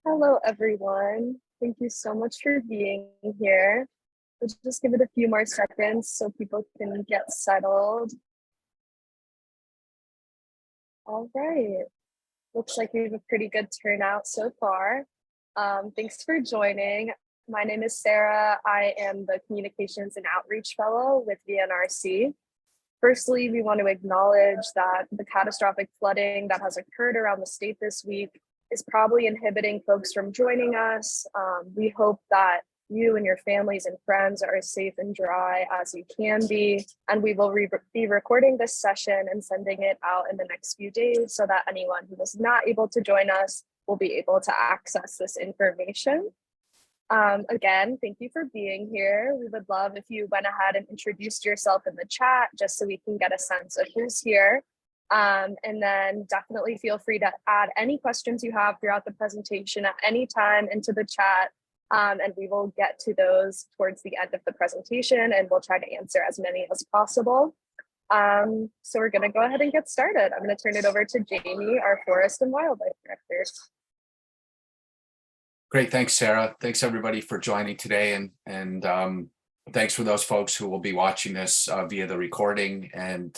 Hello, everyone. Thank you so much for being here. Let's just give it a few more seconds so people can get settled. All right. Looks like we have a pretty good turnout so far. Thanks for joining. My name is Sarah. I am the Communications and Outreach Fellow with VNRC. Firstly, we want to acknowledge that the catastrophic flooding that has occurred around the state this week is probably inhibiting folks from joining us. We hope that you and your families and friends are as safe and dry as you can be. And we will be recording this session and sending it out in the next few days so that anyone who was not able to join us will be able to access this information. Again, thank you for being here. We would love if you went ahead and introduced yourself in the chat just so we can get a sense of who's here. And then definitely feel free to add any questions you have throughout the presentation at any time into the chat. And we will get to those towards the end of the presentation and we'll try to answer as many as possible. So we're gonna go ahead and get started. I'm gonna turn it over to Jamie, our Forest and Wildlife Director. Great, thanks, Sarah. Thanks everybody for joining today, and thanks for those folks who will be watching this via the recording. And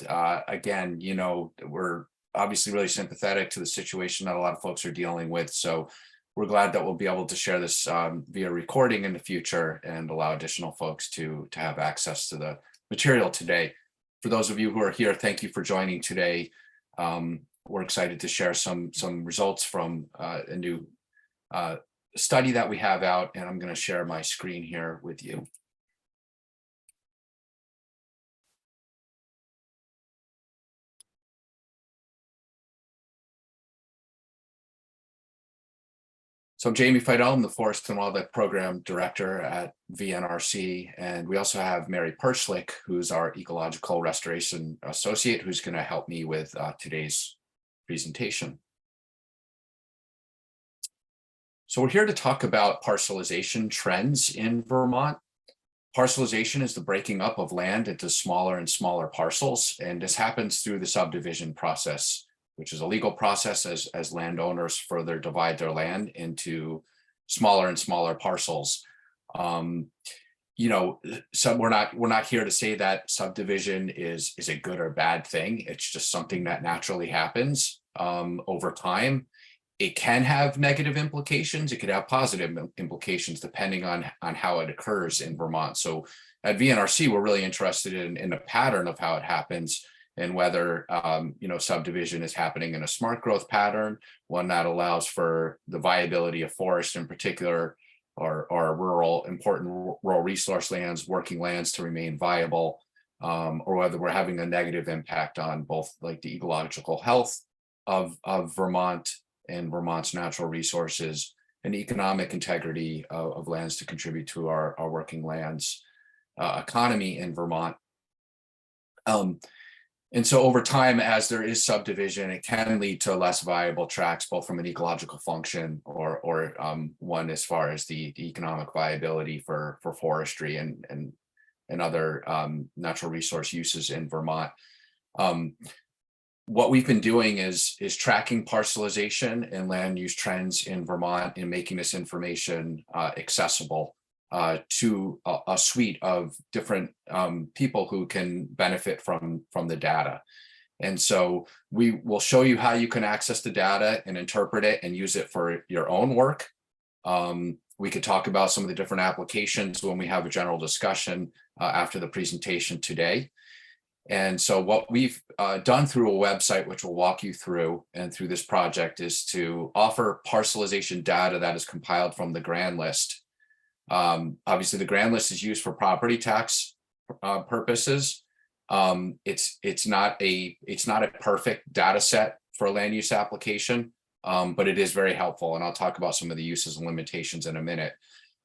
again, you know, we're obviously really sympathetic to the situation that a lot of folks are dealing with. So we're glad that we'll be able to share this via recording in the future and allow additional folks to have access to the material today. For those of you who are here, thank you for joining today. We're excited to share some results from a new study that we have out, and I'm going to share my screen here with you. So I'm Jamie Fidel, I'm the Forest and Wildlife Program Director at VNRC, and we also have Mary Perchlick, who's our Ecological Restoration Associate, who's going to help me with today's presentation. So we're here to talk about parcelization trends in Vermont. Parcelization is the breaking up of land into smaller and smaller parcels, and this happens through the subdivision process, which is a legal process as landowners further divide their land into smaller and smaller parcels. You know, so we're not here to say that subdivision is a good or bad thing. It's just something that naturally happens over time. It can have negative implications. It could have positive implications depending on how it occurs in Vermont. So at VNRC, we're really interested in the pattern of how it happens and whether you know, subdivision is happening in a smart growth pattern, one that allows for the viability of forest in particular, or important rural resource lands, working lands to remain viable, or whether we're having a negative impact on both like the ecological health of Vermont and Vermont's natural resources and economic integrity of lands to contribute to our working lands economy in Vermont. And so over time, as there is subdivision, it can lead to less viable tracts, both from an ecological function or one as far as the economic viability for forestry and other natural resource uses in Vermont. What we've been doing is tracking parcelization and land use trends in Vermont and making this information accessible to a suite of different people who can benefit from the data. And so we will show you how you can access the data and interpret it and use it for your own work. We could talk about some of the different applications when we have a general discussion after the presentation today. And so what we've done through a website, which we'll walk you through, and through this project, is to offer parcelization data that is compiled from the grand list. Obviously, the grand list is used for property tax purposes. It's not a perfect data set for a land use application, but it is very helpful. And I'll talk about some of the uses and limitations in a minute.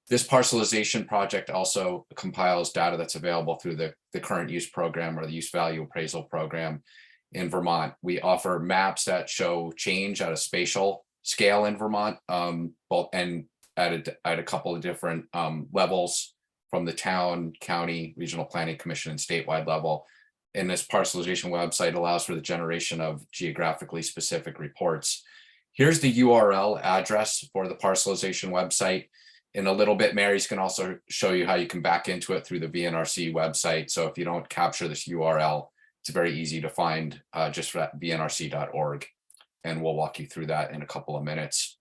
This parcelization project also compiles data that's available through the current use program or the use value appraisal program in Vermont. We offer maps that show change at a spatial scale in Vermont, both and at a couple of different levels, from the town, county, regional planning commission, and statewide level. And this parcelization website allows for the generation of geographically specific reports. Here's the URL address for the parcelization website. In a little bit, Mary's can also show you how you can back into it through the VNRC website. So if you don't capture this URL, it's very easy to find just at vnrc.org. And we'll walk you through that in a couple of minutes.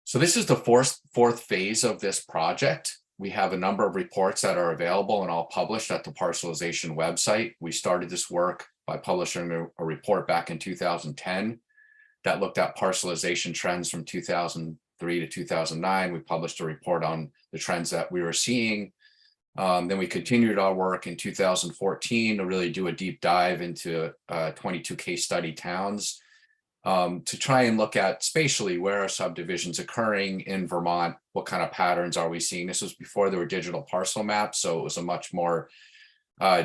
So this is the fourth phase of this project. We have a number of reports that are available and all published at the parcelization website. We started this work by publishing a report back in 2010 that looked at parcelization trends from 2003 to 2009. We published a report on the trends that we were seeing. Then we continued our work in 2014 to really do a deep dive into 22 case study towns to try and look at spatially where are subdivisions occurring in Vermont, what kind of patterns are we seeing. This was before there were digital parcel maps, so it was a much more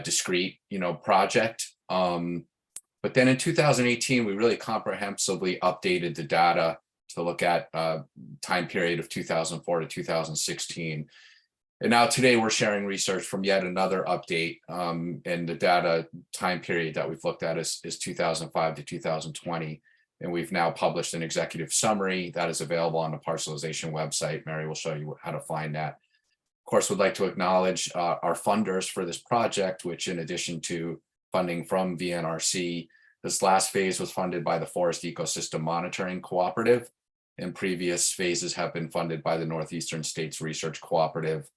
discrete, project. But then in 2018, we really comprehensively updated the data to look at time period of 2004 to 2016. And now today we're sharing research from yet another update, and the data time period that we've looked at is 2005 to 2020. And we've now published an executive summary that is available on the parcelization website. Mary will show you how to find that. Of course, we'd like to acknowledge our funders for this project, which in addition to funding from VNRC, this last phase was funded by the Forest Ecosystem Monitoring Cooperative, and previous phases have been funded by the Northeastern States Research Cooperative.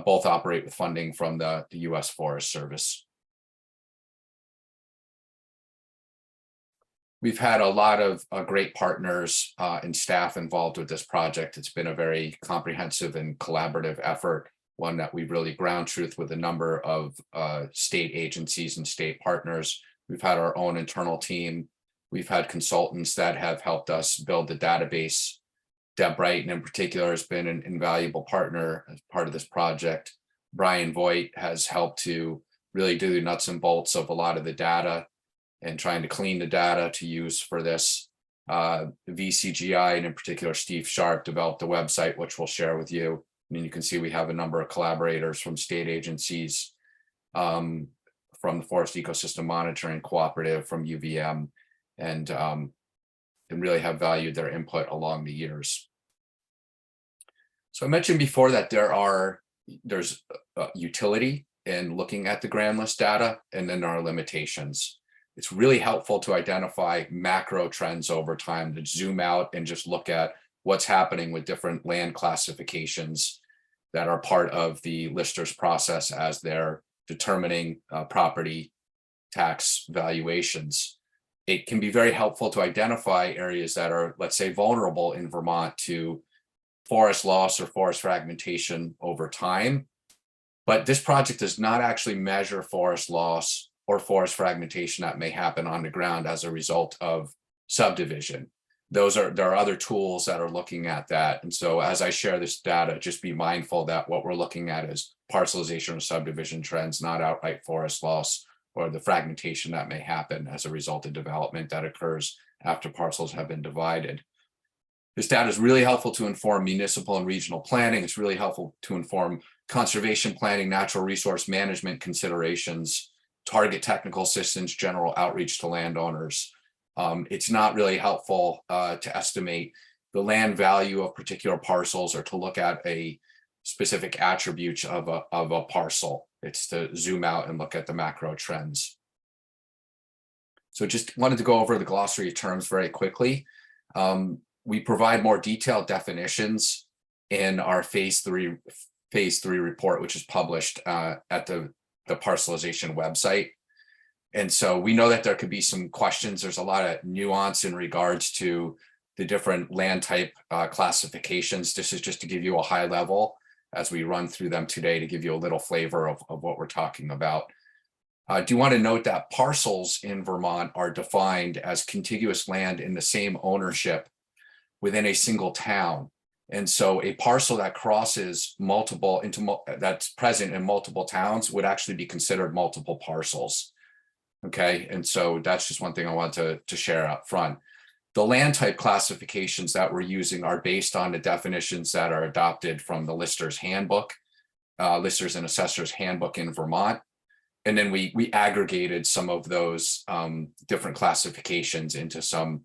Both operate with funding from the U.S. Forest Service. We've had a lot of great partners and staff involved with this project. It's been a very comprehensive and collaborative effort, one that we've really ground truth with a number of state agencies and state partners. We've had our own internal team. We've had consultants that have helped us build the database. Deb Brighton in particular has been an invaluable partner as part of this project. Brian Voigt has helped to really do the nuts and bolts of a lot of the data and trying to clean the data to use for this. VCGI, and in particular, Steve Sharp developed a website, which we'll share with you. And you can see we have a number of collaborators from state agencies, from the Forest Ecosystem Monitoring Cooperative, from UVM, and really have valued their input along the years. So I mentioned before that there's utility in looking at the grand list data, and then there are limitations. It's really helpful to identify macro trends over time, to zoom out and just look at what's happening with different land classifications that are part of the lister's process as they're determining property tax valuations. It can be very helpful to identify areas that are, let's say, vulnerable in Vermont to forest loss or forest fragmentation over time. But this project does not actually measure forest loss or forest fragmentation that may happen on the ground as a result of subdivision. There are other tools that are looking at that. And so as I share this data, just be mindful that what we're looking at is parcelization or subdivision trends, not outright forest loss or the fragmentation that may happen as a result of development that occurs after parcels have been divided. This data is really helpful to inform municipal and regional planning. It's really helpful to inform conservation planning, natural resource management considerations, target technical assistance, general outreach to landowners. It's not really helpful to estimate the land value of particular parcels or to look at a specific attributes of a parcel. It's to zoom out and look at the macro trends. So just wanted to go over the glossary of terms very quickly. We provide more detailed definitions in our phase three report, which is published at the parcelization website. And so we know that there could be some questions. There's a lot of nuance in regards to the different land type classifications. This is just to give you a high level as we run through them today to give you a little flavor of what we're talking about. I do want to note that parcels in Vermont are defined as contiguous land in the same ownership within a single town. And so a parcel that crosses that's present in multiple towns would actually be considered multiple parcels. Okay, and so that's just one thing I want to share up front. The land type classifications that we're using are based on the definitions that are adopted from the Lister's Handbook, Listers and Assessors Handbook in Vermont. And then we aggregated some of those different classifications into some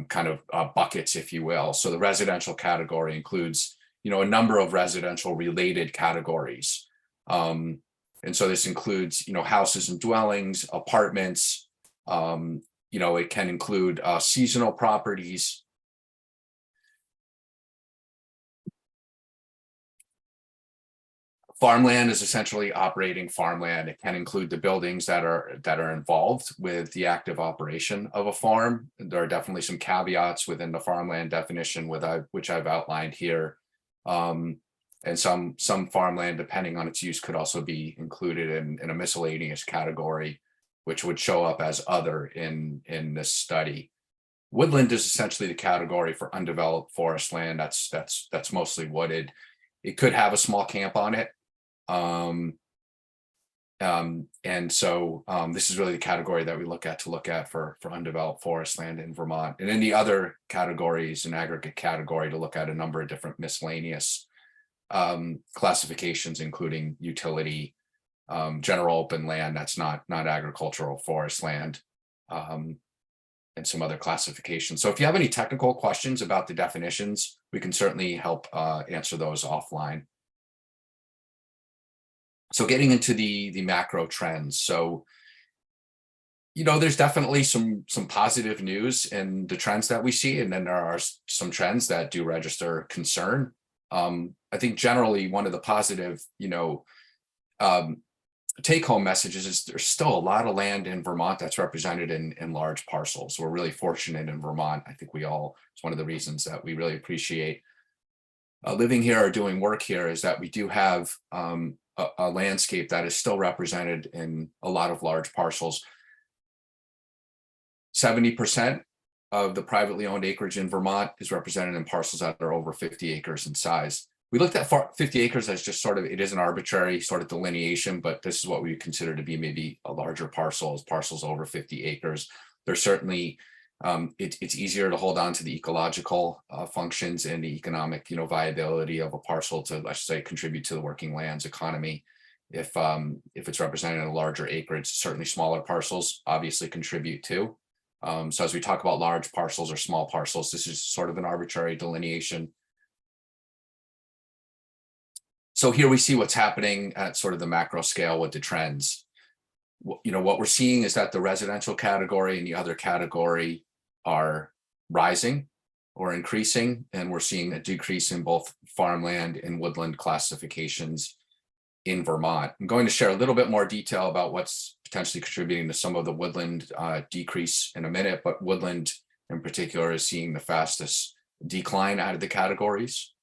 kind of buckets, if you will. So the residential category includes, a number of residential related categories. And so this includes, houses and dwellings, apartments. It can include seasonal properties. Farmland is essentially operating farmland. It can include the buildings that are involved with the active operation of a farm. There are definitely some caveats within the farmland definition, which I've outlined here. And some farmland, depending on its use, could also be included in a miscellaneous category, which would show up as other in this study. Woodland is essentially the category for undeveloped forest land that's mostly wooded. It could have a small camp on it. And so this is really the category that we look at for undeveloped forest land in Vermont. And then the other category is an aggregate category to look at a number of different miscellaneous classifications, including utility, general open land that's not agricultural forest land, and some other classifications. So if you have any technical questions about the definitions, we can certainly help answer those offline. So getting into the macro trends. So, there's definitely some positive news in the trends that we see, and then there are some trends that do register concern. I think generally one of the positive, take-home messages is there's still a lot of land in Vermont that's represented in large parcels. We're really fortunate in Vermont. I think it's one of the reasons that we really appreciate living here or doing work here, is that we do have a landscape that is still represented in a lot of large parcels. 70% of the privately owned acreage in Vermont is represented in parcels that are over 50 acres in size. We looked at 50 acres as just it is an arbitrary sort of delineation, but this is what we consider to be maybe a larger parcel, parcels over 50 acres. There's certainly, it's easier to hold on to the ecological functions and the economic, viability of a parcel to, let's say, contribute to the working lands economy. If it's represented in a larger acreage, certainly smaller parcels obviously contribute too. So as we talk about large parcels or small parcels, this is sort of an arbitrary delineation. So here we see what's happening at sort of the macro scale with the trends. What we're seeing is that the residential category and the other category are rising or increasing, and we're seeing a decrease in both farmland and woodland classifications in Vermont. I'm going to share a little bit more detail about what's potentially contributing to some of the woodland decrease in a minute, but woodland in particular is seeing the fastest decline out of the categories.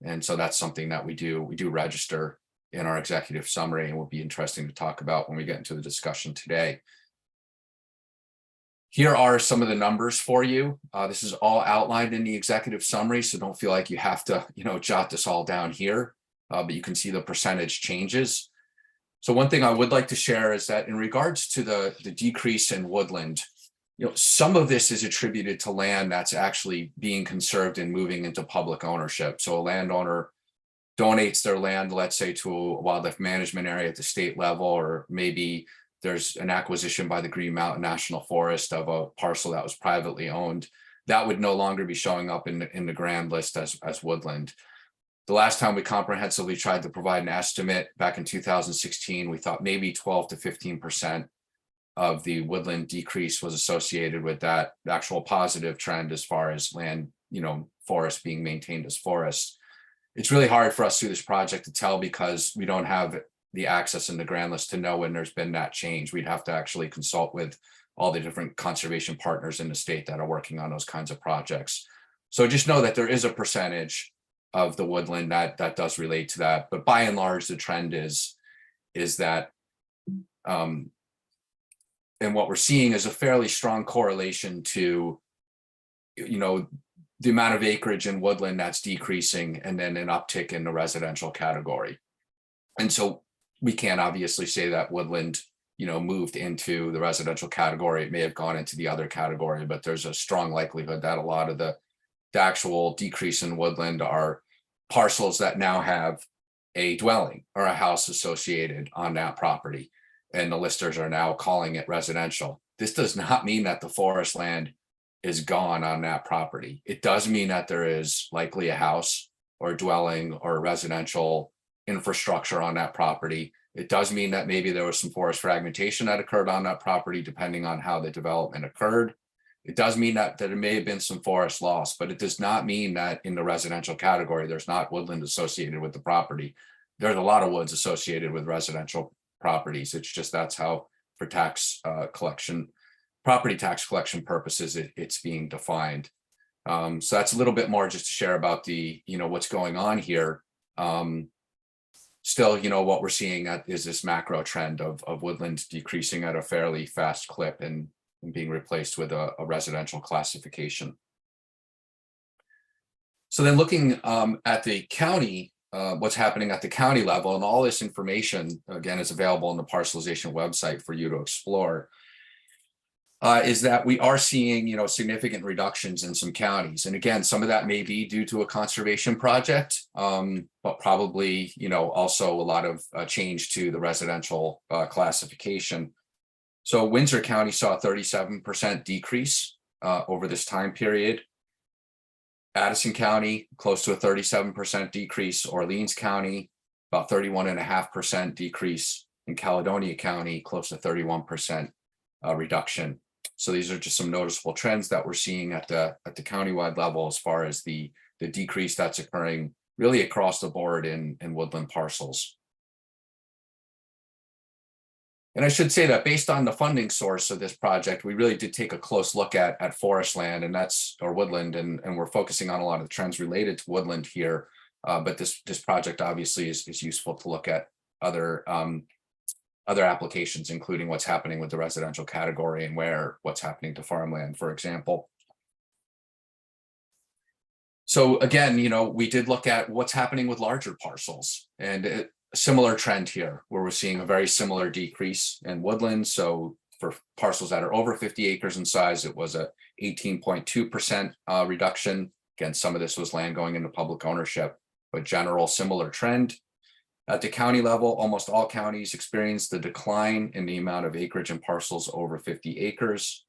And so that's something that we do register in our executive summary, and will be interesting to talk about when we get into the discussion today. Here are some of the numbers for you. This is all outlined in the executive summary, so don't feel like you have to, jot this all down here, but you can see the percentage changes. So one thing I would like to share is that in regards to the decrease in woodland, some of this is attributed to land that's actually being conserved and moving into public ownership. So a landowner donates their land, let's say, to a wildlife management area at the state level, or maybe there's an acquisition by the Green Mountain National Forest of a parcel that was privately owned. That would no longer be showing up in the grand list as woodland. The last time we comprehensively tried to provide an estimate back in 2016, we thought maybe 12 to 15% of the woodland decrease was associated with that actual positive trend as far as land, forest being maintained as forests. It's really hard for us through this project to tell because we don't have the access in the grand list to know when there's been that change. We'd have to actually consult with all the different conservation partners in the state that are working on those kinds of projects. So just know that there is a percentage of the woodland that does relate to that. But by and large, the trend is that, and what we're seeing is a fairly strong correlation to, the amount of acreage in woodland that's decreasing, and then an uptick in the residential category. And so we can't obviously say that woodland, moved into the residential category. It may have gone into the other category, but there's a strong likelihood that a lot of the actual decrease in woodland are parcels that now have a dwelling or a house associated on that property. and the listers are now calling it residential. This does not mean that the forest land is gone on that property. It does mean that there is likely a house or a dwelling or a residential infrastructure on that property. It does mean that maybe there was some forest fragmentation that occurred on that property, depending on how the development occurred. It does mean that there may have been some forest loss, but it does not mean that in the residential category, there's not woodland associated with the property. There's a lot of woods associated with residential properties. It's just that's how, for tax collection, property tax collection purposes, it's being defined. So that's a little bit more just to share about the, what's going on here. Still, what we're seeing is this macro trend of woodlands decreasing at a fairly fast clip and being replaced with a residential classification. So then looking at the county, what's happening at the county level, and all this information, again, is available on the parcelization website for you to explore, is that we are seeing, significant reductions in some counties. And again, some of that may be due to a conservation project, but probably, also a lot of change to the residential classification. So Windsor County saw a 37% decrease over this time period. Addison County, close to a 37% decrease. Orleans County, about 31.5% decrease. In Caledonia County, close to 31% reduction. So these are just some noticeable trends that we're seeing at the countywide level as far as the decrease that's occurring really across the board in woodland parcels. And I should say that based on the funding source of this project, we really did take a close look at forest land, and or woodland, and we're focusing on a lot of the trends related to woodland here. But this project obviously is useful to look at other applications, including what's happening with the residential category and what's happening to farmland, for example. So again, we did look at what's happening with larger parcels, and a similar trend here where we're seeing a very similar decrease in woodland. So for parcels that are over 50 acres in size, it was a 18.2% reduction. Again, some of this was land going into public ownership, but general similar trend. At the county level, almost all counties experienced the decline in the amount of acreage and parcels over 50 acres.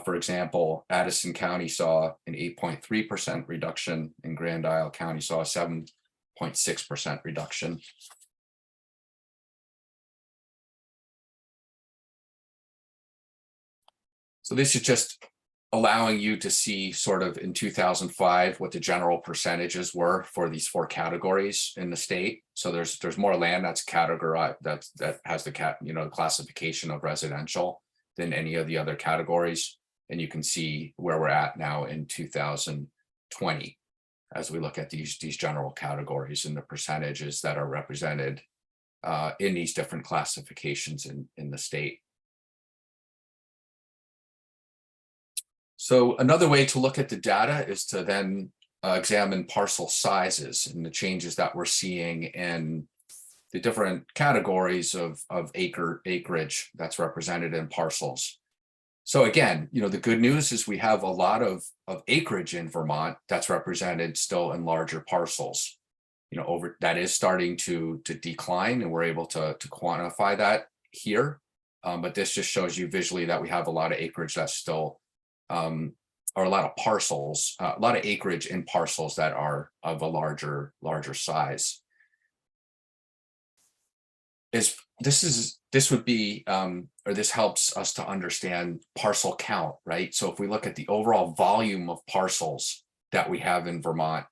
For example, Addison County saw an 8.3% reduction, and Grand Isle County saw a 7.6% reduction. So this is just allowing you to see sort of in 2005 what the general percentages were for these four categories in the state. So there's more land that's categorized that has the classification of residential than any of the other categories. And you can see where we're at now in 2020 as we look at these general categories and the percentages that are represented in these different classifications in the state. So another way to look at the data is to then examine parcel sizes and the changes that we're seeing in the different categories of acreage that's represented in parcels. So again, the good news is we have a lot of acreage in Vermont that's represented still in larger parcels. That is starting to decline, and we're able to quantify that here. But this just shows you visually that we have a lot of acreage that's still or a lot of parcels, a lot of acreage in parcels that are of a larger size. This would be, or this helps us to understand parcel count, right? So if we look at the overall volume of parcels that we have in Vermont,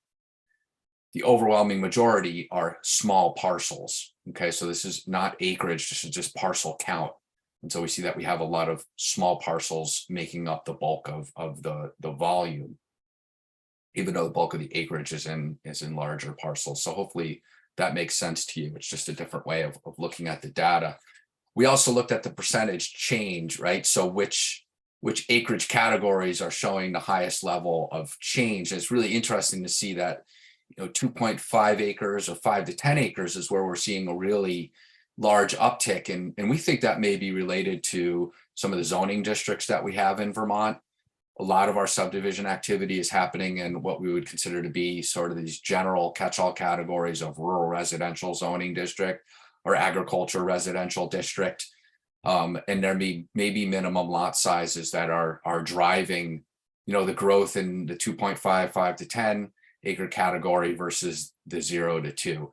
the overwhelming majority are small parcels. Okay, so this is not acreage, this is just parcel count. And so we see that we have a lot of small parcels making up the bulk of the volume, even though the bulk of the acreage is in larger parcels. So hopefully that makes sense to you. It's just a different way of looking at the data. We also looked at the percentage change, right? So which acreage categories are showing the highest level of change. And it's really interesting to see that 2.5 acres or 5 to 10 acres is where we're seeing a really large uptick, and we think that may be related to some of the zoning districts that we have in Vermont. A lot of our subdivision activity is happening in what we would consider to be sort of these general catch-all categories of rural residential zoning district or agriculture residential district. And there may be minimum lot sizes that are driving, the growth in the 2.55 to 10 acre category versus the 0 to 2.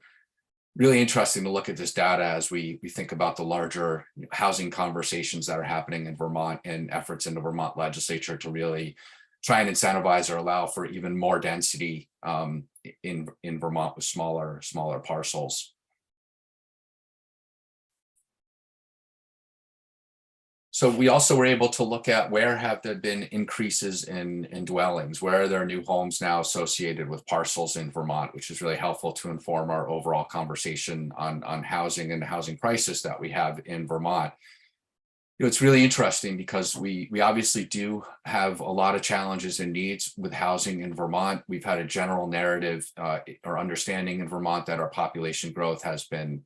Really interesting to look at this data as we think about the larger housing conversations that are happening in Vermont and efforts in the Vermont legislature to really try and incentivize or allow for even more density in Vermont with smaller parcels. So we also were able to look at where have there been increases in dwellings, where are there new homes now associated with parcels in Vermont, which is really helpful to inform our overall conversation on housing and housing prices that we have in Vermont. It's really interesting because we obviously do have a lot of challenges and needs with housing in Vermont. We've had a general narrative or understanding in Vermont that our population growth has been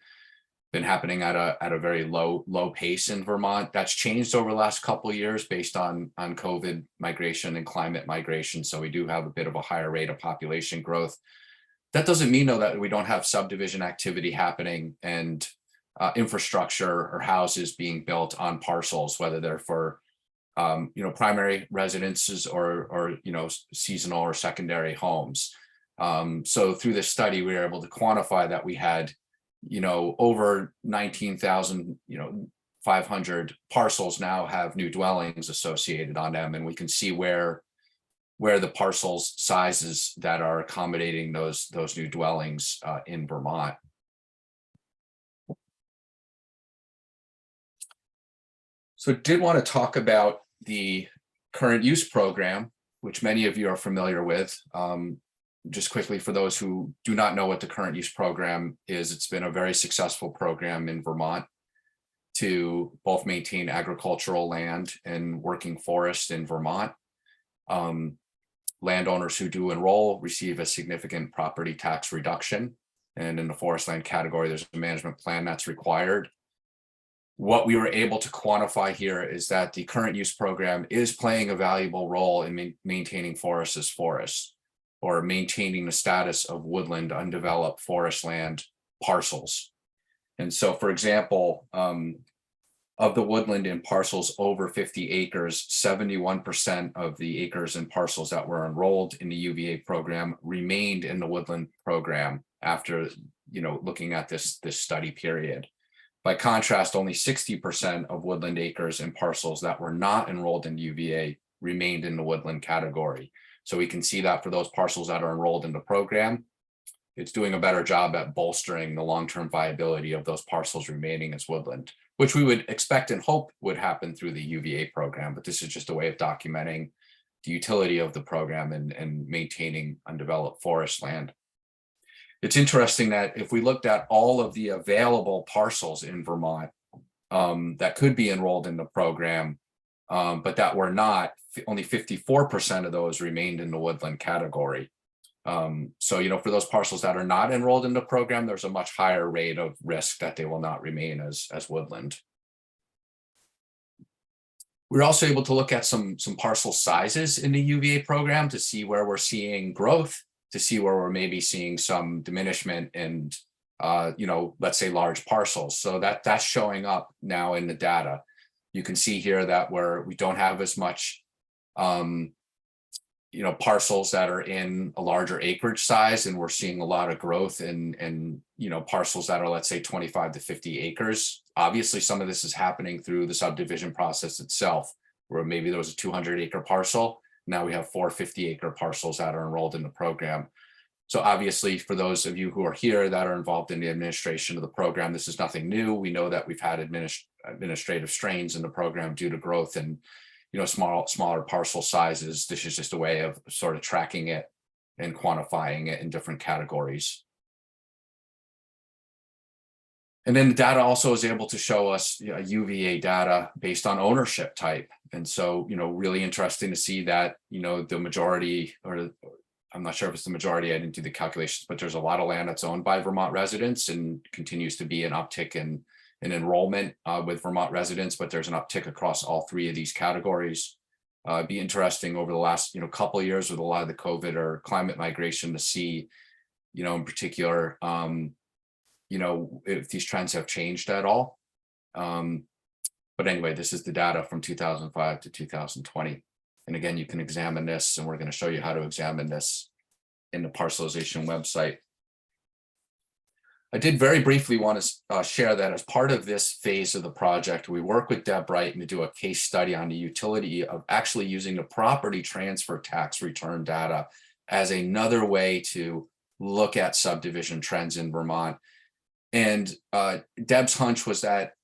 happening at a very low pace in Vermont. That's changed over the last couple of years based on COVID migration and climate migration. So we do have a bit of a higher rate of population growth. That doesn't mean though that we don't have subdivision activity happening and infrastructure or houses being built on parcels, whether they're for primary residences or seasonal or secondary homes. So through this study, we were able to quantify that we had over 19,500 parcels now have new dwellings associated on them, and we can see where the parcels sizes that are accommodating those new dwellings in Vermont. So did want to talk about the current use program, which many of you are familiar with. Just quickly, for those who do not know what the current use program is, it's been a very successful program in Vermont to both maintain agricultural land and working forest in Vermont. Landowners who do enroll receive a significant property tax reduction. And in the forest land category, there's a management plan that's required. What we were able to quantify here is that the current use program is playing a valuable role in maintaining forests as forests, or maintaining the status of woodland undeveloped forest land parcels. And so, for example, of the woodland in parcels over 50 acres, 71% of the acres and parcels that were enrolled in the UVA program remained in the woodland program after, looking at this study period. By contrast, only 60% of woodland acres and parcels that were not enrolled in UVA remained in the woodland category. So we can see that for those parcels that are enrolled in the program, it's doing a better job at bolstering the long-term viability of those parcels remaining as woodland, which we would expect and hope would happen through the UVA program. But this is just a way of documenting the utility of the program and maintaining undeveloped forest land. It's interesting that if we looked at all of the available parcels in Vermont that could be enrolled in the program, but that were not, only 54% of those remained in the woodland category. So, for those parcels that are not enrolled in the program, there's a much higher rate of risk that they will not remain as woodland. We're also able to look at some parcel sizes in the UVA program to see where we're seeing growth, to see where we're maybe seeing some diminishment and, let's say large parcels. So that's showing up now in the data. You can see here that we don't have as much parcels that are in a larger acreage size, and we're seeing a lot of growth in parcels that are, let's say, 25 to 50 acres. Obviously, some of this is happening through the subdivision process itself, where maybe there was a 200-acre parcel. Now we have 4 50-acre parcels that are enrolled in the program. So obviously, for those of you who are here that are involved in the administration of the program, this is nothing new. We know that we've had administrative strains in the program due to growth and smaller parcel sizes. This is just a way of sort of tracking it and quantifying it in different categories. And then the data also is able to show us UVA data based on ownership type. And so, really interesting to see that, the majority, or I'm not sure if it's the majority, I didn't do the calculations, but there's a lot of land that's owned by Vermont residents and continues to be an uptick in enrollment with Vermont residents, but there's an uptick across all 3 of these categories. It'd be interesting over the last, couple of years with a lot of the COVID or climate migration to see, in particular, if these trends have changed at all. But anyway, this is the data from 2005 to 2020. And again, you can examine this, and we're going to show you how to examine this in the parcelization website. I did very briefly want to share that as part of this phase of the project, we work with Deb Brighton to do a case study on the utility of actually using the property transfer tax return data as another way to look at subdivision trends in Vermont. And Deb's hunch was that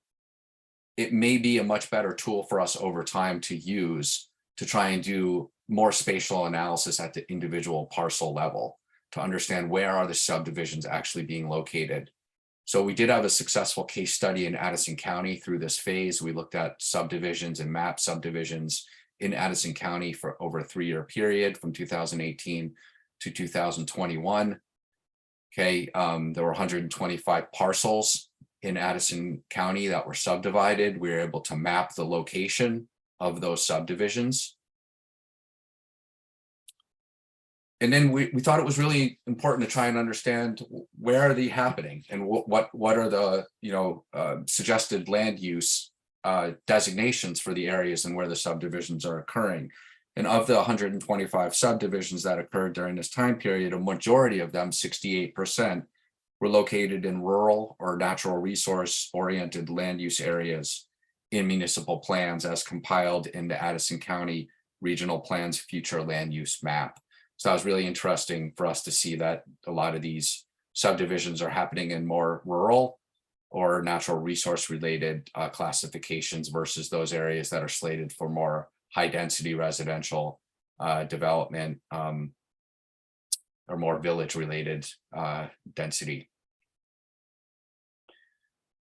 it may be a much better tool for us over time to use to try and do more spatial analysis at the individual parcel level to understand where are the subdivisions actually being located. So we did have a successful case study in Addison County through this phase. We looked at subdivisions and map subdivisions in Addison County for over a 3-year period from 2018 to 2021. Okay, there were 125 parcels in Addison County that were subdivided. We were able to map the location of those subdivisions. And then we thought it was really important to try and understand where are they happening and what are the suggested land use designations for the areas and where the subdivisions are occurring. And of the 125 subdivisions that occurred during this time period, a majority of them, 68%, were located in rural or natural resource oriented land use areas in municipal plans as compiled in the Addison County Regional Plan's future land use map. So that was really interesting for us to see that a lot of these subdivisions are happening in more rural or natural resource related classifications versus those areas that are slated for more high density residential development or more village related density.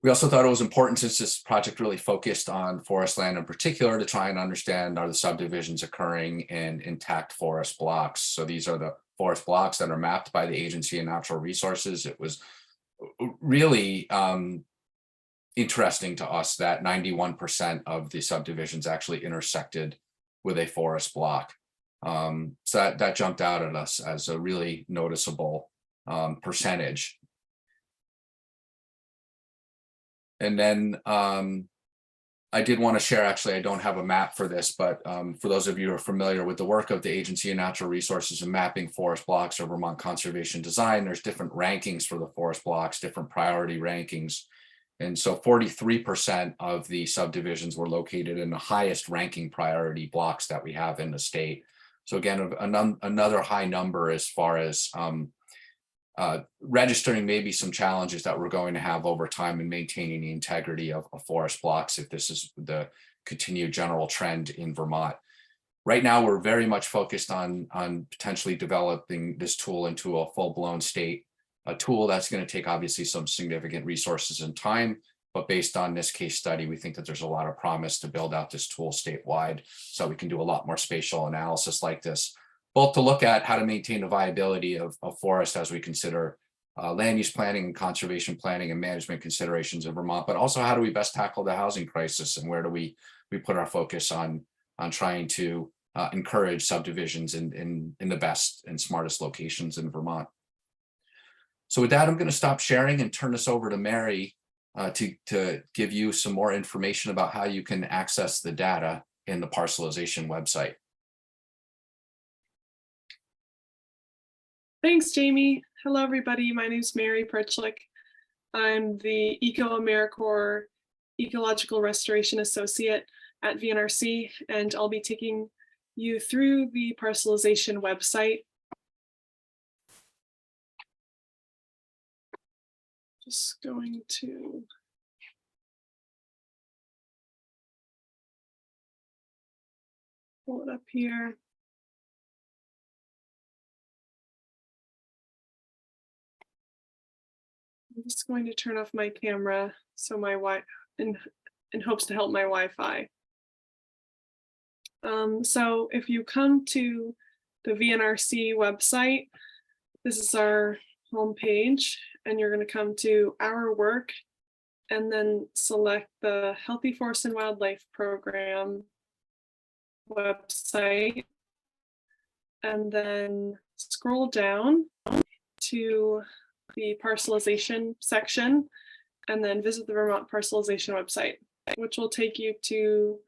We also thought it was important, since this project really focused on forest land in particular, to try and understand, are the subdivisions occurring in intact forest blocks? So these are the forest blocks that are mapped by the Agency of Natural Resources. It was really interesting to us that 91% of the subdivisions actually intersected with a forest block. So that jumped out at us as a really noticeable percentage. And then I did want to share, actually, I don't have a map for this, but for those of you who are familiar with the work of the Agency of Natural Resources and mapping forest blocks or Vermont Conservation Design, there's different rankings for the forest blocks, different priority rankings. And so 43% of the subdivisions were located in the highest ranking priority blocks that we have in the state. So again, another high number as far as registering maybe some challenges that we're going to have over time in maintaining the integrity of forest blocks if this is the continued general trend in Vermont. Right now, we're very much focused on potentially developing this tool into a full-blown state, a tool that's going to take obviously some significant resources and time, but based on this case study, we think that there's a lot of promise to build out this tool statewide so we can do a lot more spatial analysis like this, both to look at how to maintain the viability of forest as we consider land use planning and conservation planning and management considerations in Vermont, but also how do we best tackle the housing crisis and where do we put our focus on trying to encourage subdivisions in the best and smartest locations in Vermont. So with that, I'm going to stop sharing and turn this over to Mary to give you some more information about how you can access the data in the parcelization website. Thanks, Jamie. Hello, everybody. My name is Mary Perchlik. I'm the Eco-AmeriCorps Ecological Restoration Associate at VNRC, and I'll be taking you through the parcelization website. Just going to pull it up here. I'm just going to turn off my camera so my in hopes to help my Wi-Fi. So if you come to the VNRC website, this is our homepage, and you're going to come to Our Work and then select the Healthy Forest and Wildlife Program website, and then scroll down to the parcelization section, and then visit the Vermont Parcelization website. which will take you to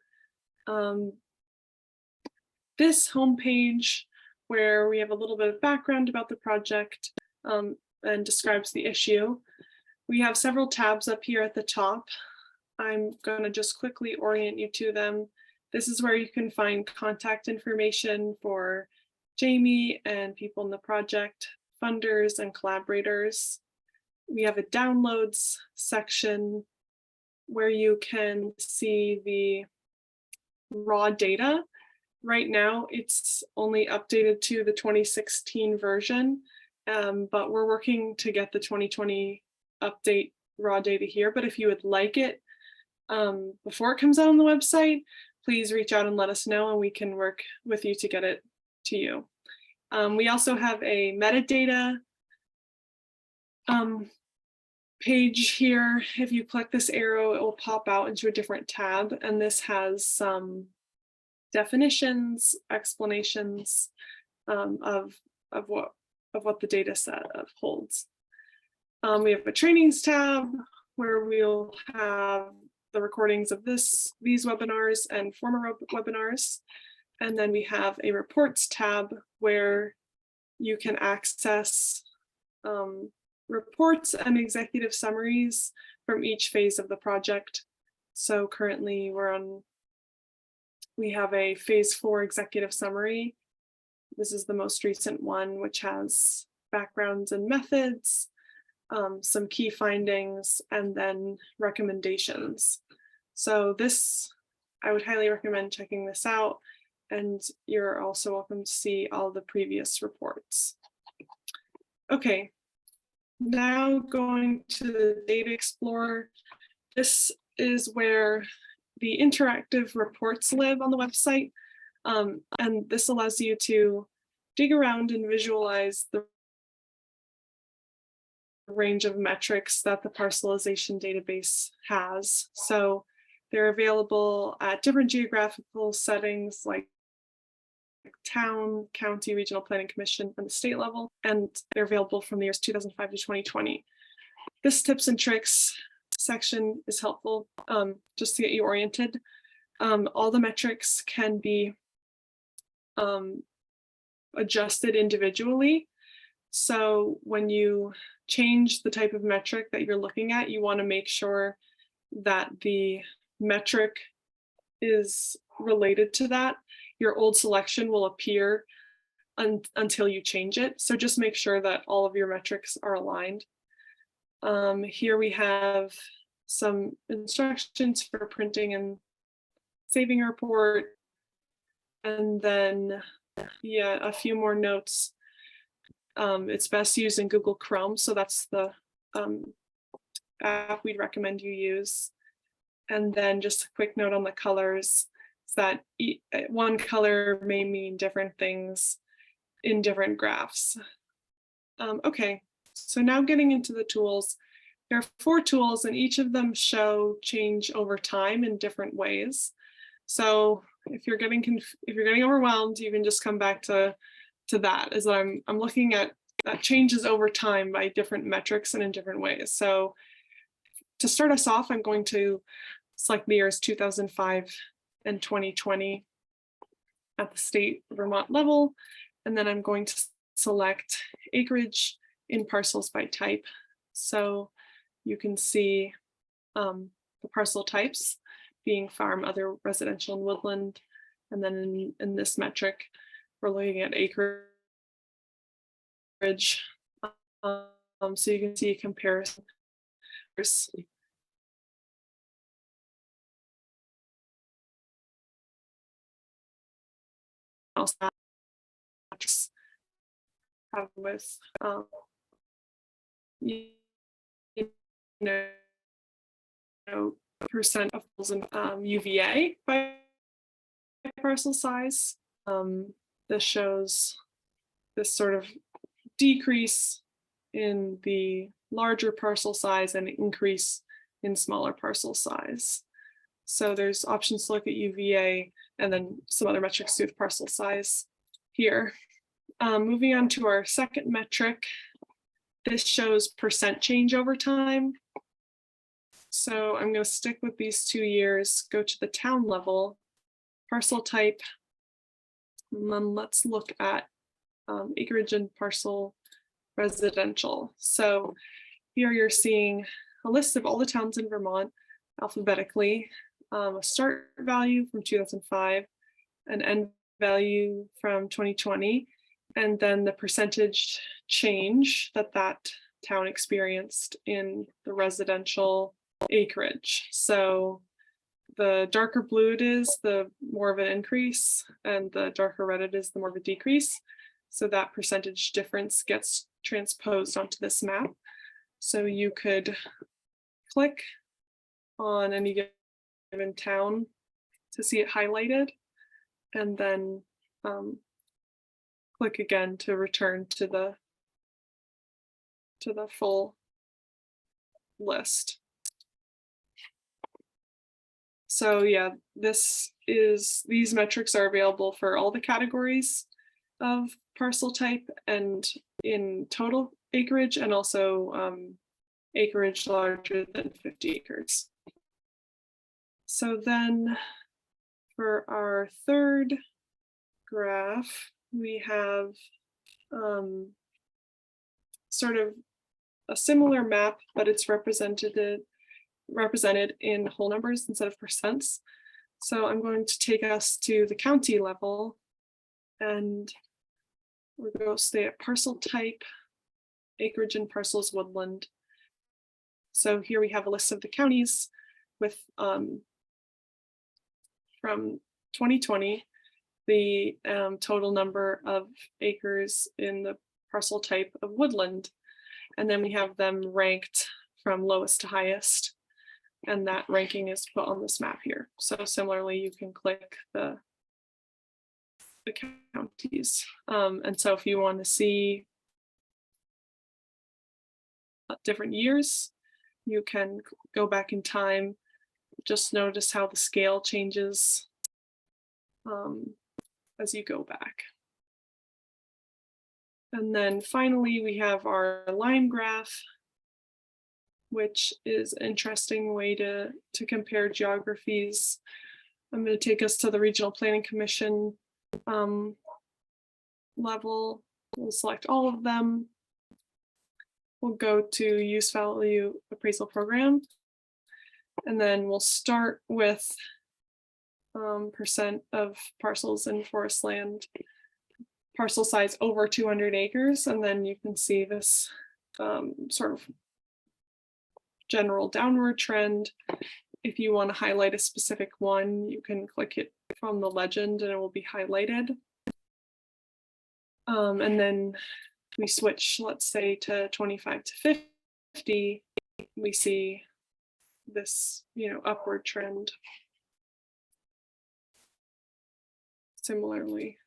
this homepage where we have a little bit of background about the project and describes the issue. We have several tabs up here at the top. I'm going to just quickly orient you to them. This is where you can find contact information for Jamie and people in the project, funders and collaborators. We have a downloads section where you can see the raw data. Right now, it's only updated to the 2016 version, but we're working to get the 2020 update raw data here. But if you would like it before it comes out on the website, please reach out and let us know, and we can work with you to get it to you. We also have a metadata page here. If you click this arrow, it will pop out into a different tab, and this has some definitions, explanations of what the data set holds. We have a trainings tab where we'll have the recordings of these webinars and former webinars. And then we have a reports tab where you can access reports and executive summaries from each phase of the project. So currently we have a phase 4 executive summary. This is the most recent one, which has backgrounds and methods, some key findings, and then recommendations. So this, I would highly recommend checking this out, and you're also welcome to see all the previous reports. Okay, now going to the Data Explorer. This is where the interactive reports live on the website, and this allows you to dig around and visualize the range of metrics that the parcelization database has. So they're available at different geographical settings like town, county, regional planning commission, and the state level, and they're available from the years 2005 to 2020. This tips and tricks section is helpful just to get you oriented. All the metrics can be adjusted individually. So when you change the type of metric that you're looking at, you want to make sure that the metric is related to that. Your old selection will appear until you change it. So just make sure that all of your metrics are aligned. Here we have some instructions for printing and saving a report. And then, yeah, a few more notes. It's best used in Google Chrome, so that's the app we'd recommend you use. And then just a quick note on the colors, is that one color may mean different things in different graphs. Okay, so now getting into the tools. There are 4 tools, and each of them show change over time in different ways. So if you're getting overwhelmed, you can just come back to that, is that I'm looking at that changes over time by different metrics and in different ways. So to start us off, I'm going to select the years 2005 and 2020 at the state Vermont level, and then I'm going to select acreage in parcels by type. So you can see the parcel types being farm, other residential, and woodland. And then in this metric, we're looking at acreage. So you can see a comparison. Also have with you know, percent of UVA by parcel size. This shows this sort of decrease in the larger parcel size and increase in smaller parcel size. So there's options to look at UVA and then some other metrics to do with parcel size here. Moving on to our second metric, this shows percent change over time. So I'm going to stick with these 2 years, go to the town level, parcel type, and then let's look at acreage and parcel residential. So here you're seeing a list of all the towns in Vermont alphabetically, a start value from 2005, an end value from 2020, and then the percentage change that that town experienced in the residential acreage. So the darker blue it is, the more of an increase, and the darker red it is, the more of a decrease. So that percentage difference gets transposed onto this map. So you could click on any given town to see it highlighted, and then click again to return to the full list. So yeah, these metrics are available for all the categories of parcel type and in total acreage, and also acreage larger than 50 acres. So then for our third graph, we have sort of a similar map, but it's represented in whole numbers instead of percents. So I'm going to take us to the county level, and we're going to stay at parcel type, acreage and parcels woodland. So here we have a list of the counties with from 2020, the total number of acres in the parcel type of woodland. And then we have them ranked from lowest to highest. And that ranking is put on this map here. So similarly, you can click the counties. And so if you want to see different years, you can go back in time. Just notice how the scale changes as you go back. And then finally, we have our line graph, which is an interesting way to compare geographies. I'm going to take us to the Regional Planning Commission level. We'll select all of them. We'll go to Use Value Appraisal Program. And then we'll start with percent of parcels in forest land, parcel size over 200 acres. And then you can see this sort of general downward trend. If you want to highlight a specific one, you can click it from the legend and it will be highlighted. And then we switch, let's say, to 25 to 50, we see this, upward trend. Similarly,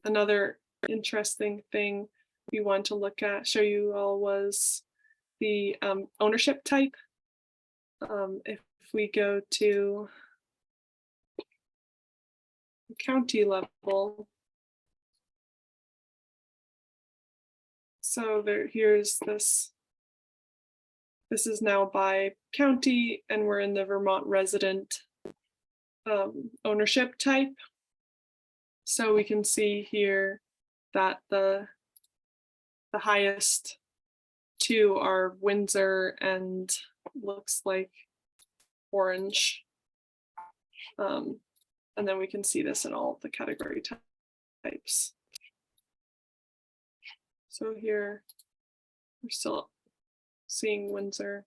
another interesting thing we want to show you all was the ownership type. If we go to the county level, so here's this. This is now by county, and we're in the Vermont resident ownership type. So we can see here that the highest two are Windsor and looks like orange. And then we can see this in all the category types. So here we're still seeing Windsor,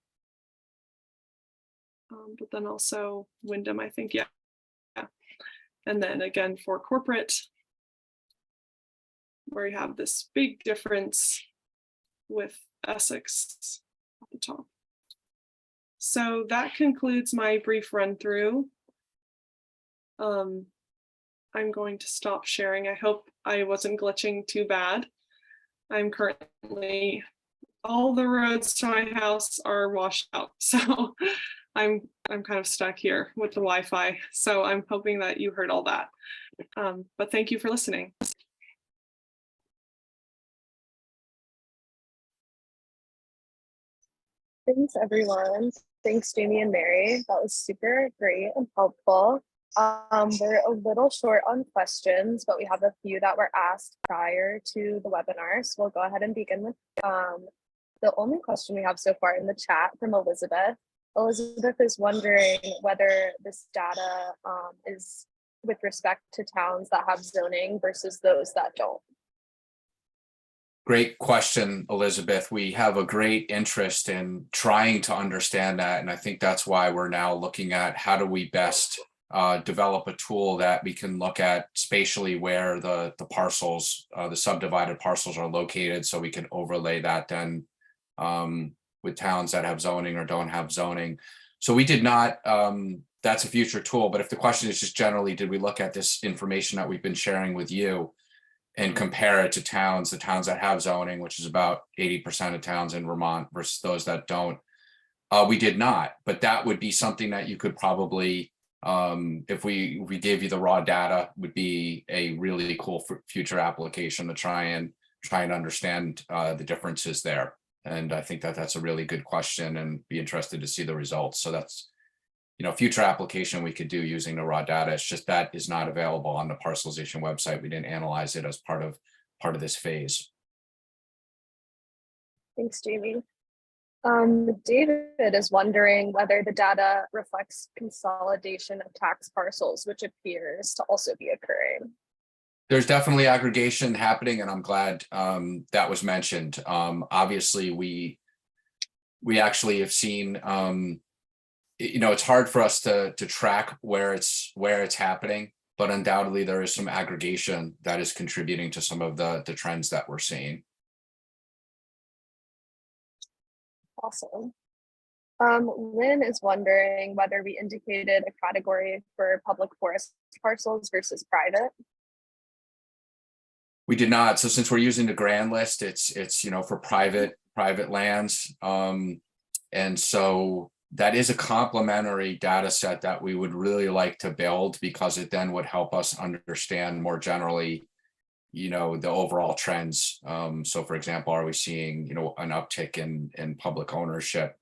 but then also Wyndham, I think, yeah. And then again for corporate, where you have this big difference with Essex at the top. So that concludes my brief run through. I'm going to stop sharing. I hope I wasn't glitching too bad. I'm currently, all the roads to my house are washed out. So I'm kind of stuck here with the Wi-Fi. So I'm hoping that you heard all that. But thank you for listening. Thanks, everyone. Thanks, Jamie and Mary. That was super great and helpful. We're a little short on questions, but we have a few that were asked prior to the webinar. So we'll go ahead and begin with the only question we have so far in the chat from Elizabeth. Elizabeth is wondering whether this data is with respect to towns that have zoning versus those that don't. Great question, Elizabeth. We have a great interest in trying to understand that. And I think that's why we're now looking at how do we best develop a tool that we can look at spatially where the parcels, the subdivided parcels are located, so we can overlay that then with towns that have zoning or don't have zoning. So we did not, that's a future tool, but if the question is just generally, did we look at this information that we've been sharing with you and compare it to towns, the towns that have zoning, which is about 80% of towns in Vermont versus those that don't? We did not, but that would be something that you could probably, if we gave you the raw data, would be a really cool future application to try and understand the differences there. And I think that that's a really good question and be interested to see the results. So that's, you know, future application we could do using the raw data. It's just that is not available on the parcelization website. We didn't analyze it as part of this phase. Thanks, Jamie. David is wondering whether the data reflects consolidation of tax parcels, which appears to also be occurring. There's definitely aggregation happening, and I'm glad that was mentioned. Obviously, we actually have seen, you know, it's hard for us to track where it's happening, but undoubtedly there is some aggregation that is contributing to some of the trends that we're seeing. Awesome. Lynn is wondering whether we indicated a category for public forest parcels versus private. We did not. So since we're using the grand list, it's you know, for private lands, and so that is a complementary data set that we would really like to build, because it then would help us understand more generally, you know, the overall trends. So for example, are we seeing, you know, an uptick in public ownership?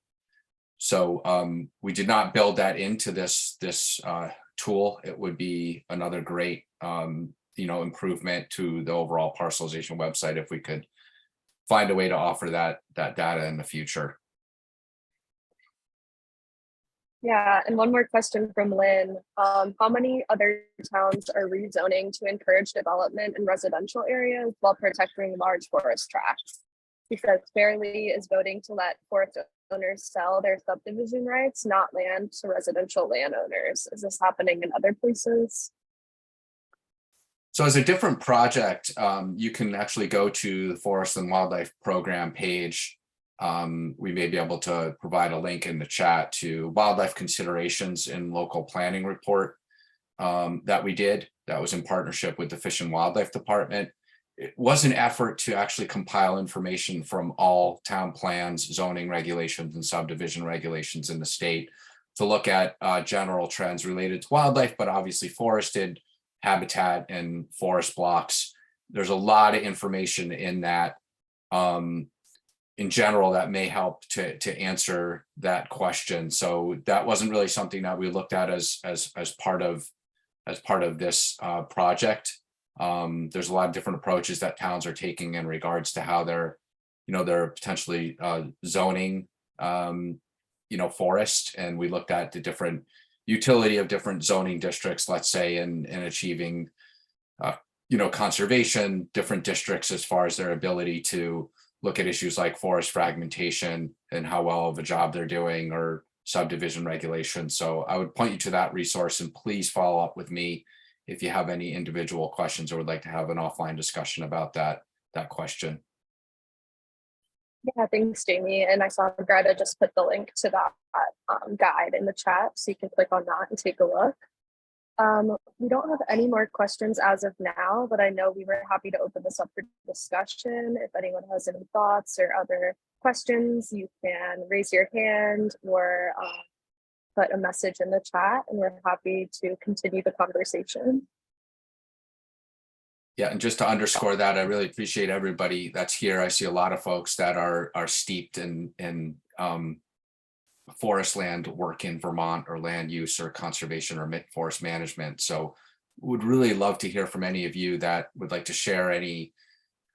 So we did not build that into this tool. It would be another great you know, improvement to the overall parcelization website if we could find a way to offer that data in the future. Yeah, and one more question from Lynn. How many other towns are rezoning to encourage development in residential areas while protecting large forest tracts? He says Fairleigh is voting to let forest owners sell their subdivision rights, not land, to residential landowners. Is this happening in other places? So as a different project, you can actually go to the Forest and Wildlife Program page. We may be able to provide a link in the chat to wildlife considerations in local planning report that we did. That was in partnership with the Fish and Wildlife Department. It was an effort to actually compile information from all town plans, zoning regulations, and subdivision regulations in the state to look at general trends related to wildlife, but obviously forested, habitat, and forest blocks. There's a lot of information in that in general that may help to answer that question. So that wasn't really something that we looked at as part of this project. There's a lot of different approaches that towns are taking in regards to how they're potentially zoning forest, and we looked at the different utility of different zoning districts, let's say, in achieving conservation, different districts as far as their ability to look at issues like forest fragmentation and how well of a job they're doing, or subdivision regulation. So I would point you to that resource, and please follow up with me if you have any individual questions or would like to have an offline discussion about that question. Yeah, thanks, Jamie. And I saw Greta just put the link to that guide in the chat, so you can click on that and take a look. We don't have any more questions as of now, but I know we were happy to open this up for discussion. If anyone has any thoughts or other questions, you can raise your hand or put a message in the chat, and we're happy to continue the conversation. Yeah, and just to underscore that, I really appreciate everybody that's here. I see a lot of folks that are steeped in forest land work in Vermont, or land use or conservation or forest management. So would really love to hear from any of you that would like to share any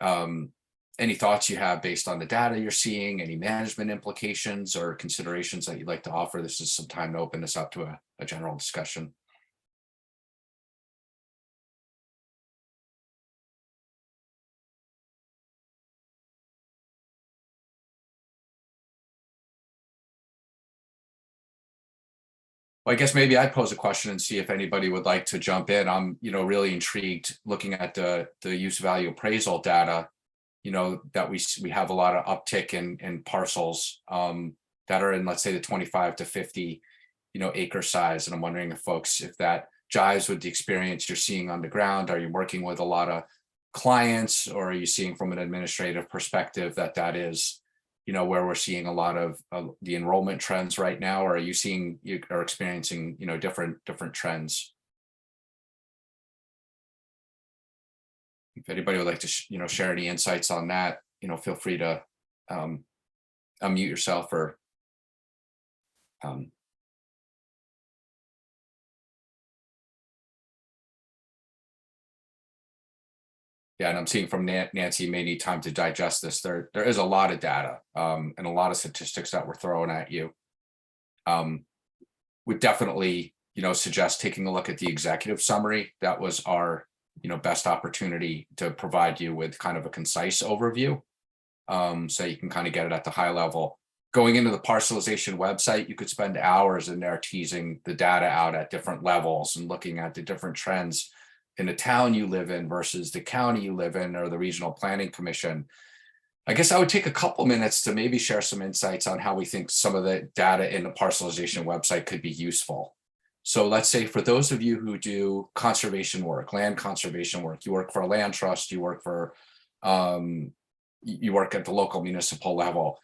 thoughts you have based on the data you're seeing, any management implications or considerations that you'd like to offer. This is some time to open this up to a general discussion. Well, I guess maybe I'd pose a question and see if anybody would like to jump in. I'm, really intrigued looking at the use value appraisal data, that we have a lot of uptick in parcels that are in, let's say, the 25 to 50, acre size. And I'm wondering if that jives with the experience you're seeing on the ground. Are you working with a lot of clients, or are you seeing from an administrative perspective that is, where we're seeing a lot of the enrollment trends right now? Or are you are experiencing, different trends? If anybody would like to, share any insights on that, feel free to unmute yourself or. Yeah, and I'm seeing from Nancy, may need time to digest this. There is a lot of data and a lot of statistics that we're throwing at you. Would definitely, suggest taking a look at the executive summary. That was our, best opportunity to provide you with kind of a concise overview. So you can kind of get it at the high level. Going into the parcelization website, you could spend hours in there teasing the data out at different levels and looking at the different trends in the town you live in versus the county you live in, or the regional planning commission. I guess I would take a couple minutes to maybe share some insights on how we think some of the data in the parcelization website could be useful. So let's say for those of you who do conservation work, land conservation work, you work for a land trust, you work for, you work at the local municipal level.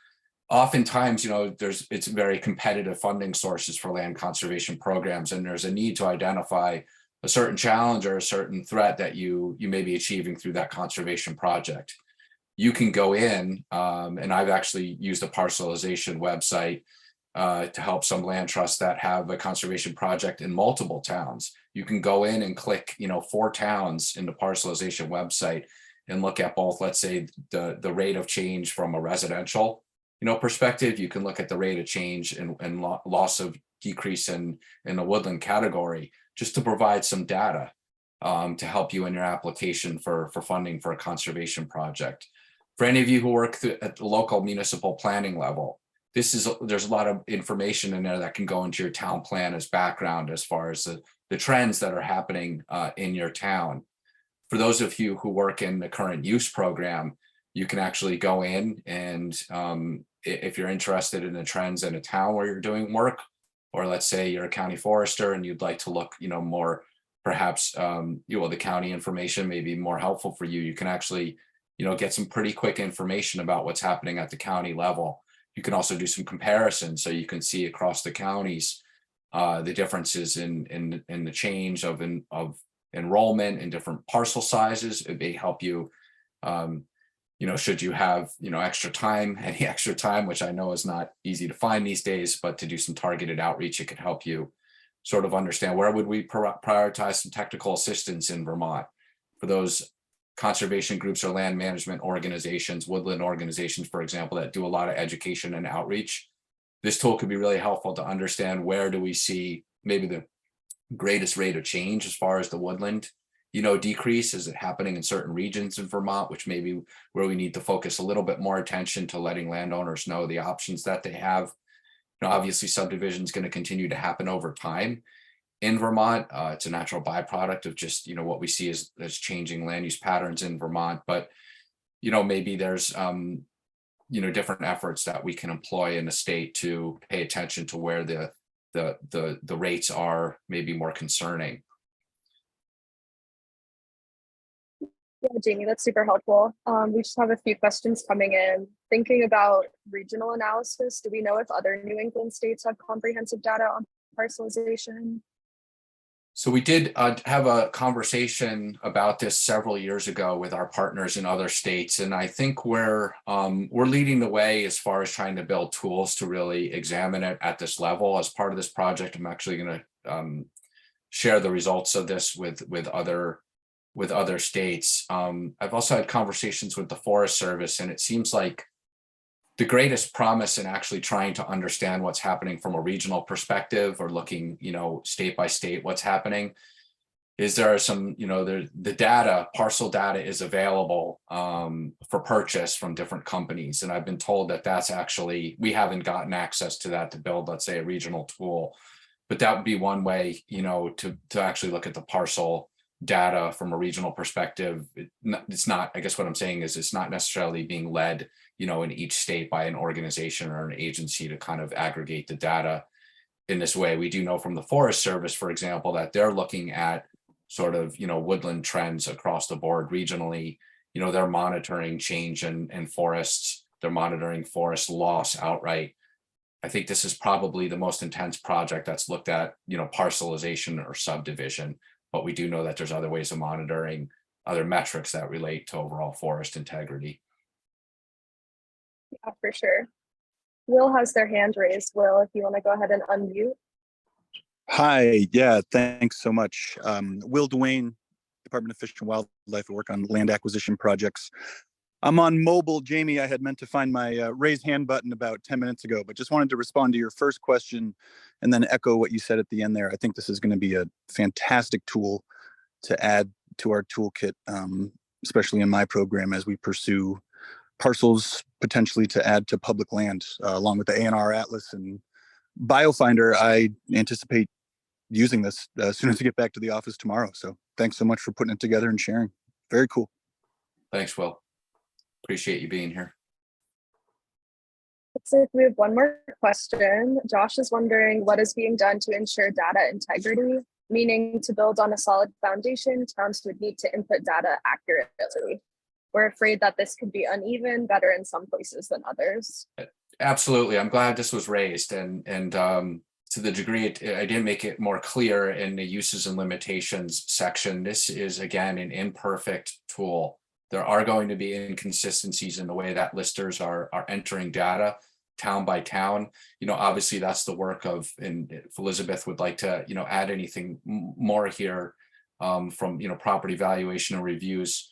Oftentimes, it's very competitive funding sources for land conservation programs, and there's a need to identify a certain challenge or a certain threat that you may be achieving through that conservation project. You can go in, and I've actually used a parcelization website to help some land trusts that have a conservation project in multiple towns. You can go in and click, 4 towns in the parcelization website and look at both, let's say, the rate of change from a residential, perspective. You can look at the rate of change and loss of decrease in the woodland category, just to provide some data to help you in your application for funding for a conservation project. For any of you who work at the local municipal planning level, there's a lot of information in there that can go into your town plan as background, as far as the trends that are happening in your town. For those of you who work in the current use program, you can actually go in and if you're interested in the trends in a town where you're doing work, or let's say you're a county forester and you'd like to look, more perhaps, the county information may be more helpful for you. You can actually, get some pretty quick information about what's happening at the county level. You can also do some comparisons, so you can see across the counties the differences in the change of enrollment in different parcel sizes. It may help you, should you have, extra time, any extra time, which I know is not easy to find these days, but to do some targeted outreach, it could help you sort of understand where would we prioritize some technical assistance in Vermont for those conservation groups or land management organizations, woodland organizations, for example, that do a lot of education and outreach. This tool could be really helpful to understand where do we see maybe the greatest rate of change as far as the woodland decrease. Is it happening in certain regions in Vermont, which may be where we need to focus a little bit more attention to letting landowners know the options that they have. Obviously subdivision is going to continue to happen over time in Vermont. It's a natural byproduct of just, what we see as changing land use patterns in Vermont. But, maybe there's, different efforts that we can employ in the state to pay attention to where the rates are maybe more concerning. Yeah, Jamie, that's super helpful. We just have a few questions coming in. Thinking about regional analysis, do we know if other New England states have comprehensive data on parcelization? So we did have a conversation about this several years ago with our partners in other states, and I think we're leading the way as far as trying to build tools to really examine it at this level. As part of this project, I'm actually going to share the results of this with other states. I've also had conversations with the Forest Service, and it seems like the greatest promise in actually trying to understand what's happening from a regional perspective, or looking, state by state, what's happening, is there are some, the data, parcel data is available for purchase from different companies. And I've been told that that's actually, we haven't gotten access to that to build, let's say, a regional tool. But that would be one way, to actually look at the parcel data from a regional perspective. It's not, I guess what I'm saying is it's not necessarily being led, in each state by an organization or an agency to kind of aggregate the data in this way. We do know from the Forest Service, for example, that they're looking at sort of, woodland trends across the board regionally. They're monitoring change in forests, they're monitoring forest loss outright. I think this is probably the most intense project that's looked at, parcelization or subdivision, but we do know that there's other ways of monitoring other metrics that relate to overall forest integrity. Yeah, for sure. Will has their hand raised. Will, if you want to go ahead and unmute. Hi, yeah, thanks so much. Will Duane, Department of Fish and Wildlife, I work on land acquisition projects. I'm on mobile. Jamie, I had meant to find my raise hand button about 10 minutes ago, but just wanted to respond to your first question and then echo what you said at the end there. I think this is going to be a fantastic tool to add to our toolkit, especially in my program as we pursue parcels potentially to add to public land, along with the A&R Atlas and BioFinder. I anticipate using this as soon as I get back to the office tomorrow. So thanks so much for putting it together and sharing. Very cool. Thanks, Will. Appreciate you being here. Looks like we have one more question. Josh is wondering what is being done to ensure data integrity, meaning to build on a solid foundation, towns would need to input data accurately. We're afraid that this could be uneven, better in some places than others. Absolutely. I'm glad this was raised, and to the degree I didn't make it more clear in the uses and limitations section. This is, again, an imperfect tool. There are going to be inconsistencies in the way that listers are entering data town by town. Obviously that's the work of, and if Elizabeth would like to, add anything more here from, property valuation and reviews,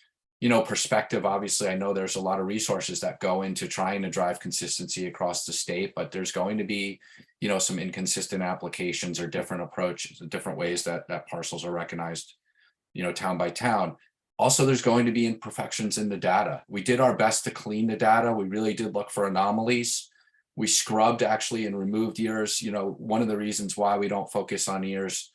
perspective. Obviously, I know there's a lot of resources that go into trying to drive consistency across the state, but there's going to be, some inconsistent applications or different approaches, different ways that parcels are recognized, town by town. Also, there's going to be imperfections in the data. We did our best to clean the data. We really did look for anomalies. We scrubbed actually and removed years. One of the reasons why we don't focus on years,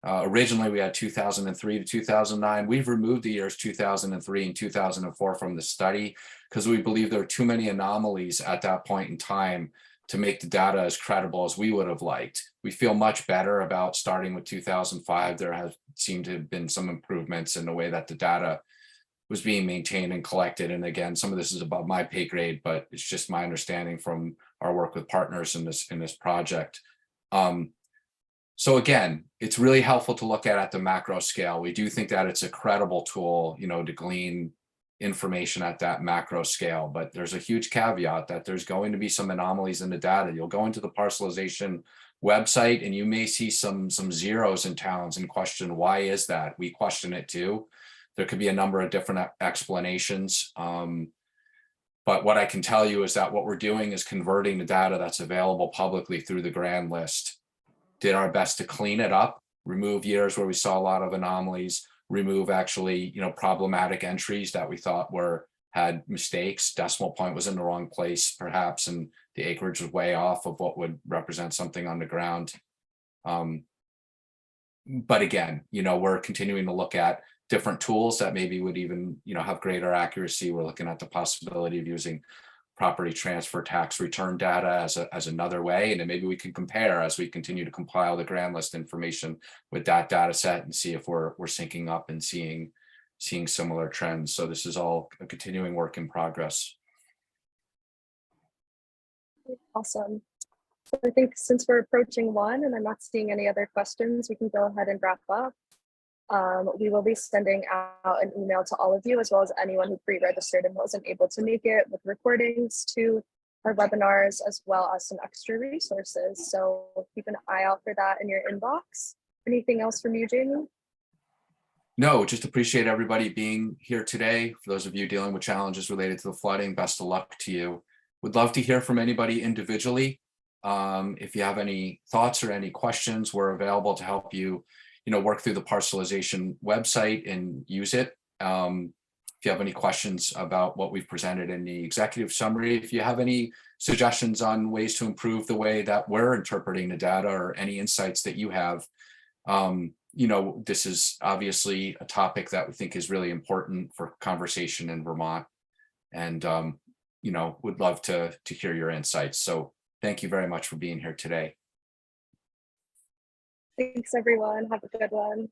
originally we had 2003 to 2009. We've removed the years 2003 and 2004 from the study because we believe there are too many anomalies at that point in time to make the data as credible as we would have liked. We feel much better about starting with 2005. There has seemed to have been some improvements in the way that the data was being maintained and collected. And again, some of this is above my pay grade, but it's just my understanding from our work with partners in this project. So again, it's really helpful to look at the macro scale. We do think that it's a credible tool, to glean information at that macro scale, but there's a huge caveat that there's going to be some anomalies in the data. You'll go into the parcelization website and you may see some zeros in towns and question, why is that? We question it too. There could be a number of different explanations. But what I can tell you is that what we're doing is converting the data that's available publicly through the grand list. Did our best to clean it up, remove years where we saw a lot of anomalies, remove actually, problematic entries that we thought had mistakes. Decimal point was in the wrong place, perhaps, and the acreage was way off of what would represent something on the ground. But again, we're continuing to look at different tools that maybe would even, have greater accuracy. We're looking at the possibility of using property transfer tax return data as another way, and then maybe we can compare as we continue to compile the grand list information with that data set and see if we're syncing up and seeing similar trends. So this is all a continuing work in progress. Awesome. So I think since we're approaching 1 and I'm not seeing any other questions, we can go ahead and wrap up. We will be sending out an email to all of you, as well as anyone who pre-registered and wasn't able to make it, with recordings to our webinars, as well as some extra resources. So keep an eye out for that in your inbox. Anything else from you, Jamie? No, just appreciate everybody being here today. For those of you dealing with challenges related to the flooding, best of luck to you. Would love to hear from anybody individually. If you have any thoughts or any questions, we're available to help you, work through the parcelization website and use it. If you have any questions about what we've presented in the executive summary, if you have any suggestions on ways to improve the way that we're interpreting the data or any insights that you have, this is obviously a topic that we think is really important for conversation in Vermont, and would love to hear your insights. So thank you very much for being here today. Thanks, everyone. Have a good one.